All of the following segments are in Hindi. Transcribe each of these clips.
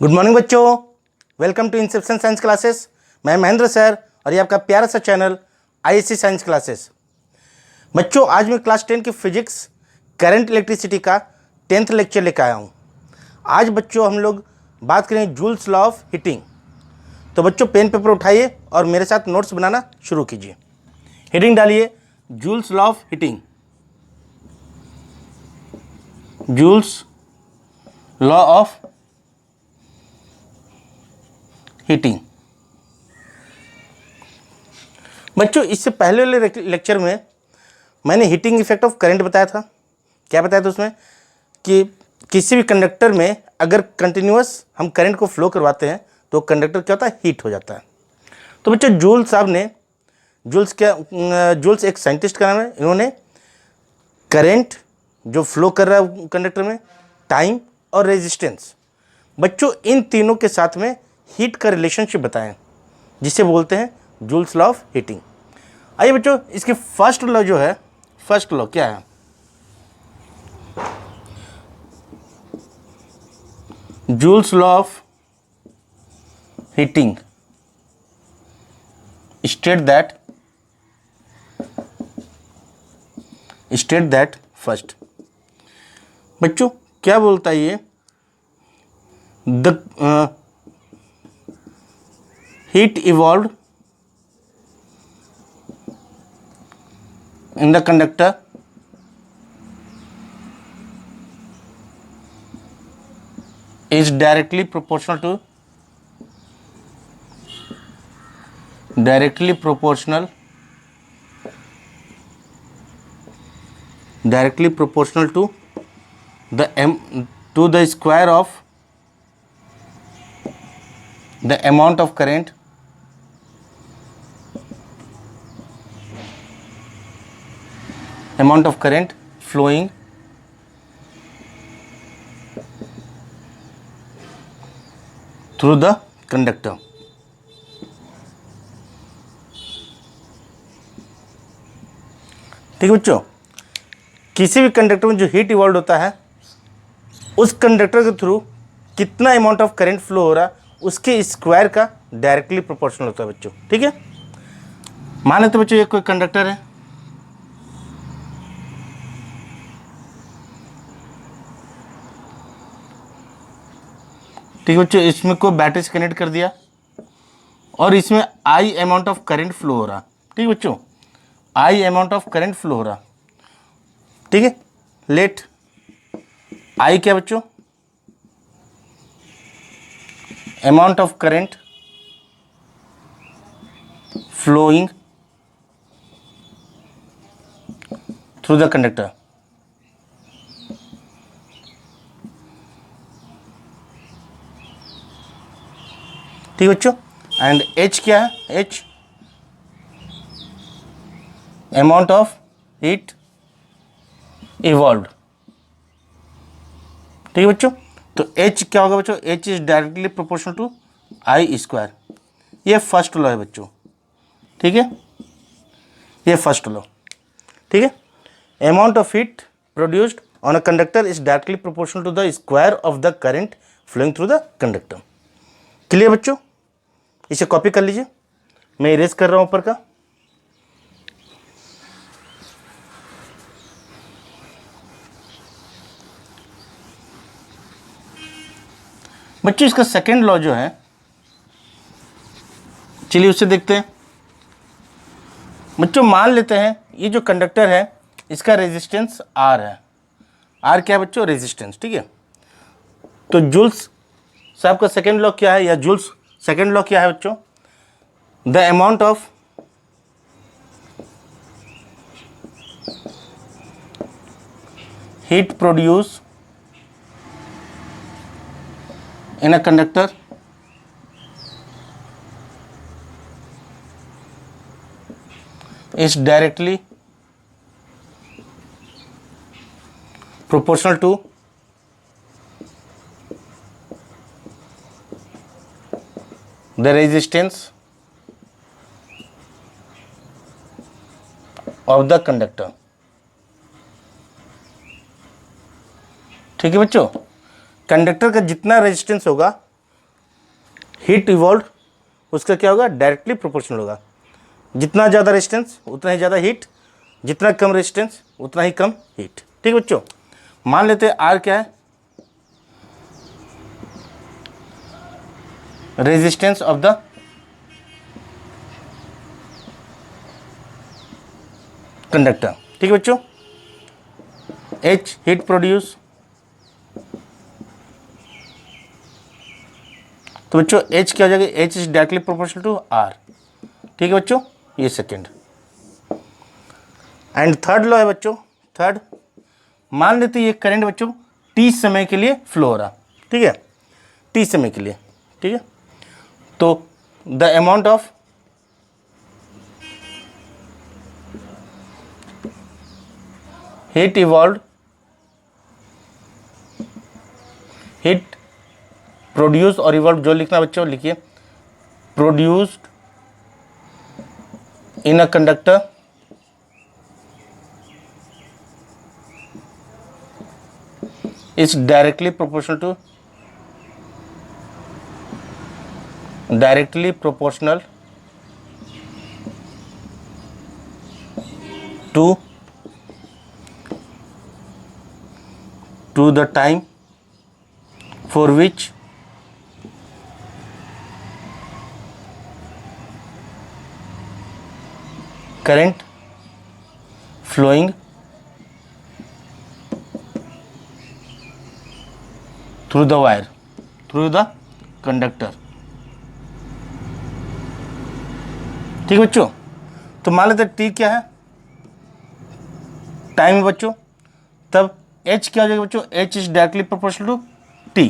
गुड मॉर्निंग बच्चों, welcome to inception science classes. मैं महेंद्र सर और ये आपका प्यारा सा चैनल आईएससी साइंस क्लासेस। बच्चों, आज मैं क्लास 10 की फिजिक्स करंट इलेक्ट्रिसिटी का 10th लेक्चर लेकर आया हूँ। आज बच्चों हम लोग बात करेंगे जूल्स लॉ ऑफ हीटिंग। तो बच्चों पेन पेपर उठाइए और मेरे साथ नोट्स बनाना शुरू कीजिए। हेडिंग डालिए joules law of heating. Joules law of heating. बच्चों इससे पहले वाले लेक्चर में मैंने हीटिंग इफेक्ट ऑफ करंट बताया था। क्या बताया था उसमें कि किसी भी कंडक्टर में अगर कंटिन्यूअस हम करंट को फ्लो करवाते हैं तो कंडक्टर क्या होता है, हीट हो जाता है। तो बच्चों जूल्स साहब ने, जूल्स एक साइंटिस्ट का नाम है, इन्होंने करंट जो फ्लो कर रहा है कंडक्टर में, टाइम और रेजिस्टेंस, बच्चों इन तीनों के साथ में हीट का रिलेशनशिप बताएं, जिसे बोलते हैं जूल्स लॉ ऑफ हीटिंग। आइए बच्चों, इसकी फर्स्ट लॉ जो है, फर्स्ट लॉ क्या है? Joules law of heating state that first. बच्चों क्या बोलता है ये? The heat evolved in the conductor is directly proportional to the square of the amount of current flowing through the conductor। ठीक है बच्चों, किसी भी कंडक्टर में जो हीट इवॉल्व होता है उस कंडक्टर के थ्रू कितना अमाउंट ऑफ करंट फ्लो हो रहा है उसके स्क्वायर का डायरेक्टली प्रोपोर्शनल होता है बच्चों। ठीक है, मान लेते बच्चों ये कोई कंडक्टर है, ठीक है बच्चों, इसमें कोई बैटरी से कनेक्ट कर दिया और इसमें I amount of current flow हो रहा। ठीक है बच्चों, I amount of current flow हो रहा। ठीक है, लेट आई क्या बच्चों? Amount of current flowing through the conductor. ठीक है बच्चों, एंड एच क्या है? H amount of heat evolved. ठीक है बच्चों, तो एच क्या होगा बच्चों? H is directly proportional to I square. ये फर्स्ट लॉ है बच्चों। ठीक है, ये फर्स्ट लॉ। ठीक है, amount of heat produced on a conductor is directly proportional to the square of the current flowing through the conductor. Clear बच्चों? इसे कॉपी कर लीजिए, मैं इरेज कर रहा हूं ऊपर का। बच्चों इसका सेकेंड लॉ जो है, चलिए उससे देखते हैं। बच्चों मान लेते हैं ये जो कंडक्टर है इसका रेजिस्टेंस आर है। आर क्या है बच्चों? रेजिस्टेंस। ठीक है, तो जूल्स साहब का सेकेंड लॉ क्या है, या जूल्स सेकेंड लॉ क्या है बच्चों? The amount of heat produce in a conductor is directly proportional to the resistance of the conductor। ठीक है बच्चों, कंडक्टर का जितना रेजिस्टेंस होगा हीट इवॉल्व उसका क्या होगा, डायरेक्टली प्रोपोर्शनल होगा। जितना ज़्यादा रेजिस्टेंस उतना ही ज़्यादा हीट, जितना कम रेजिस्टेंस उतना ही कम हीट। ठीक बच्चों, मान लेते हैं आर क्या है, रेजिस्टेंस ऑफ द कंडक्टर। ठीक है बच्चों, एच हीट प्रोड्यूस, तो बच्चों एच क्या हो जाएगा, H is directly proportional to R. ठीक है बच्चों, ये सेकेंड। एंड थर्ड लॉ है बच्चों, थर्ड, मान लेते ये करंट बच्चों टी समय के लिए फ्लो हो रहा। ठीक है, टी समय के लिए। ठीक है, तो the amount of heat evolve, heat produce और इवॉल्व जो लिखना बच्चों लिखिए, produced in a conductor is directly proportional to the time for which current flowing through the wire, through the conductor। ठीक है बच्चों, तो मान लेते टी क्या है, टाइम है बच्चों, तब एच क्या हो जाएगा बच्चों, H is directly proportional to T.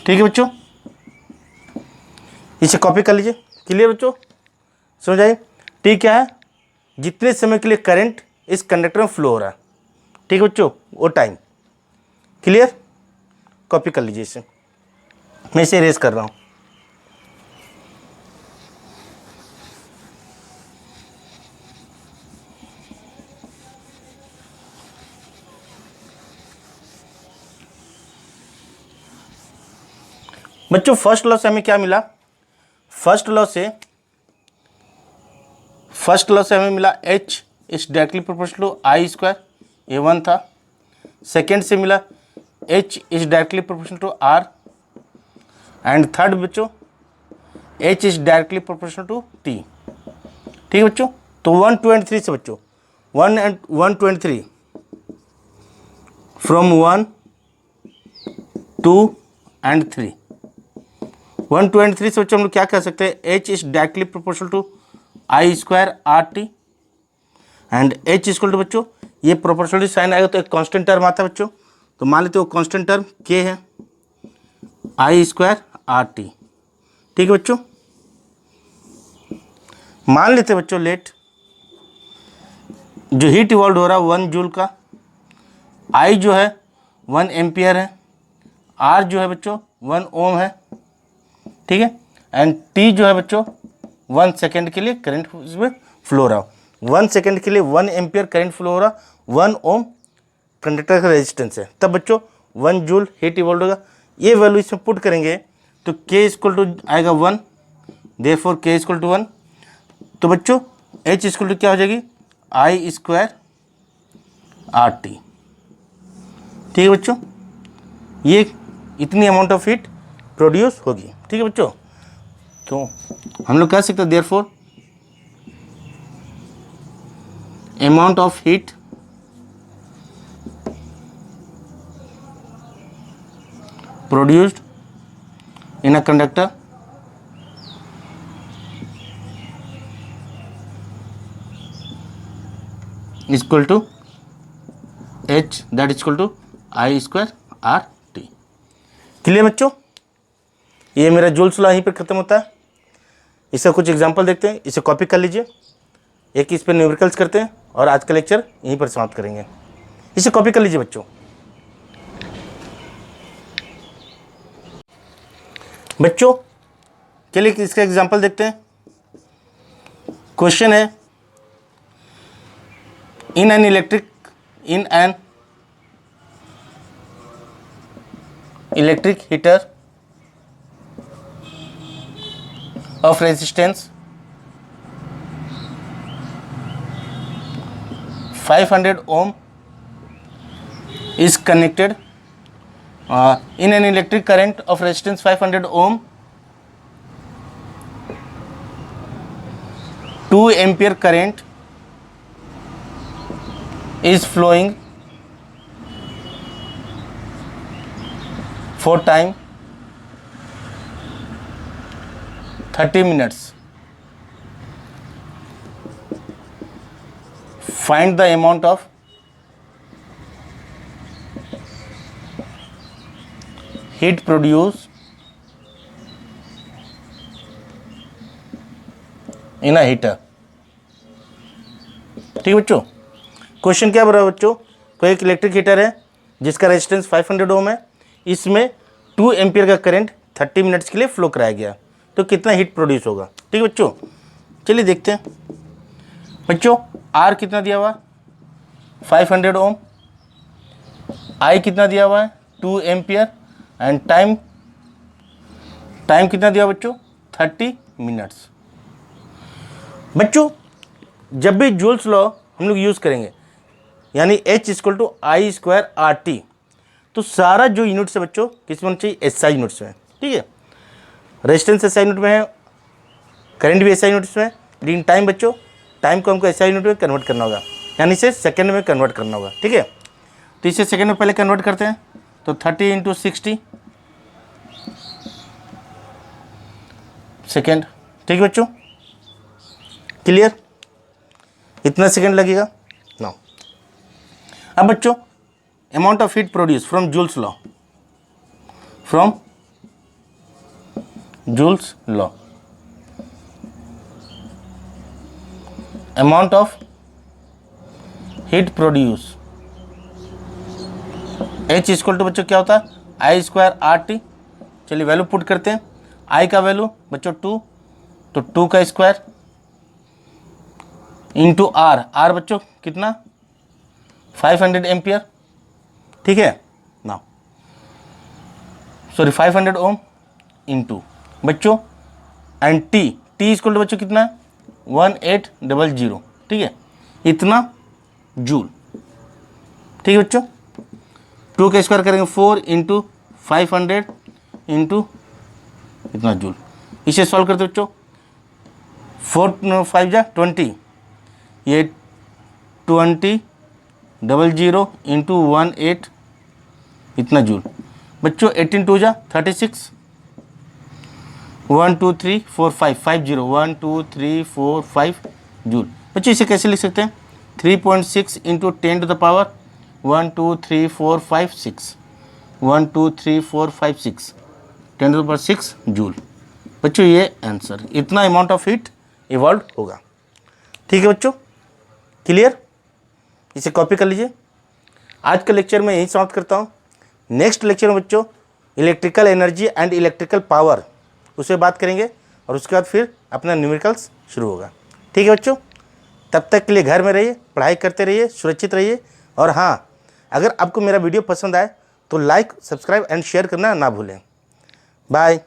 ठीक है बच्चों, इसे कॉपी कर लीजिए। क्लियर बच्चों, समझ आइए। टी क्या है, जितने समय के लिए करंट इस कंडक्टर में फ्लो हो रहा है। ठीक है बच्चों, वो टाइम। क्लियर, कॉपी कर लीजिए इसे, मैं इसे इरेज कर रहा हूँ। बच्चों फर्स्ट लॉ से हमें क्या मिला, फर्स्ट लॉ से हमें मिला H is directly proportional to I square, ये वन था। सेकेंड से मिला H is directly proportional to R, and third बच्चों H is directly proportional to T. ठीक है बच्चों, तो 1 2 एंड 3 से बच्चों 1 2 एंड 3, फ्रॉम 1 2 एंड 3, 1 2 एंड 3 से बच्चों हम लोग क्या कह सकते हैं, H is directly proportional to I square R T, and H equal to बच्चों ये प्रोपोर्शनलिटी साइन आएगा तो एक कांस्टेंट टर्म आता है बच्चों, तो मान लेते हो कांस्टेंट टर्म के है आई स्क्वायर आर टी। ठीक है बच्चों, मान लेते बच्चों लेट जो हीट इवॉल्व हो रहा है 1 जूल का, आई जो है 1 एम्पियर है, आर जो है बच्चों 1 ओम है। ठीक है, एंड टी जो है बच्चों 1 सेकेंड के लिए करंट इसमें फ्लो हो रहा, 1 सेकेंड के लिए 1 एम्पियर करंट फ्लो हो रहा, 1 ओम कंडक्टर का रेजिस्टेंस है, तब बच्चों 1 जूल हीट इवॉल्व होगा। ये वैल्यू इसमें पुट करेंगे तो के इक्वल टू आएगा 1, देयरफॉर के इक्वल टू 1, तो बच्चों एच इक्वल टू क्या हो जाएगी, आई स्क्वायर आर टी। ठीक है बच्चों, ये इतनी अमाउंट ऑफ हीट प्रोड्यूस होगी। ठीक है बच्चों, तो हम लोग कह सकते हैं therefore amount of heat produced in a conductor is equal to H, that is equal to I square R T। Clear बच्चों, ये मेरा जूल्स लॉ यहीं पर खत्म होता है। इसका कुछ एग्जांपल देखते हैं, इसे कॉपी कर लीजिए, एक इस पर न्यूमेरिकल्स करते हैं और आज का लेक्चर यहीं पर समाप्त करेंगे। इसे कॉपी कर लीजिए बच्चों। बच्चों चलिए इसका एग्जांपल देखते हैं। क्वेश्चन है in an electric heater of resistance 500 ohm is connected in an electric current of resistance 500 ohm, 2 ampere current is flowing for time 30 minutes. Find the amount of heat produced in a heater. ठीक है बच्चों, क्वेश्चन क्या बोल रहा है बच्चों, कोई एक इलेक्ट्रिक हीटर है जिसका रेजिस्टेंस 500 ओम है, इसमें 2 एम्पियर का करंट 30 मिनट्स के लिए फ्लो कराया गया, तो कितना हीट प्रोड्यूस होगा। ठीक है बच्चों, चलिए देखते हैं बच्चों। आर कितना दिया हुआ है 500 ओम, आई कितना दिया हुआ है 2 एम्पियर, एंड टाइम कितना दिया बच्चों 30 मिनट्स। बच्चों जब भी जूल्स लॉ हम लोग यूज़ करेंगे, यानी H = I²RT, तो सारा जो यूनिट्स है बच्चों किस में होना चाहिए, SI यूनिट्स में। ठीक है, रेजिस्टेंस SI यूनिट में है, करंट भी SI यूनिट्स में है, लेकिन टाइम बच्चों, टाइम को हमको SI यूनिट में कन्वर्ट करना होगा, यानी इसे सेकेंड में कन्वर्ट करना होगा। ठीक है, तो इसे सेकेंड में पहले कन्वर्ट करते हैं, तो 30 × 60 सेकेंड। ठीक है बच्चों, क्लियर, इतना सेकेंड लगेगा ना। अब बच्चों amount of heat produce from joules law, amount of heat produce H = बच्चों क्या होता है I²RT। चलिए वैल्यू पुट करते हैं, I का वैल्यू बच्चों 2, तो 2 का स्क्वायर इंटू R बच्चों कितना 500 एम्पियर। ठीक है ना, सॉरी 500 ओम इंटू बच्चों, एंड T = बच्चों कितना है 1800। ठीक है, इतना जूल। ठीक है बच्चों, 2 का स्क्वायर करेंगे 4 × 500 इंटू इतना जूल। इसे सॉल्व करते बच्चों, 4 × 5 = 20, ये 2000 इंटू 18 इतना जूल। बच्चों 18 × 2 = 36, 1 2 3 4 5 50 1 2 3 4 5 जूल। बच्चों इसे कैसे लिख सकते हैं, 3.6 × 10 to the power 1 2 3 4 5 6 1 2 3 4 5 6 10 to the power 6 joule. बच्चों ये आंसर, इतना अमाउंट ऑफ हीट इवॉल्व होगा। ठीक है बच्चों, क्लियर, इसे कॉपी कर लीजिए। आज का लेक्चर मैं यहीं समाप्त करता हूँ। नेक्स्ट लेक्चर में बच्चों electrical energy and electrical power, उसे बात करेंगे, और उसके बाद फिर अपना न्यूमेरिकल्स शुरू होगा। ठीक है बच्चों, तब तक के लिए घर में रहिए, पढ़ाई करते रहिए, सुरक्षित रहिए, और हाँ, अगर आपको मेरा वीडियो पसंद आए तो लाइक, सब्सक्राइब एंड शेयर करना ना भूलें। बाय।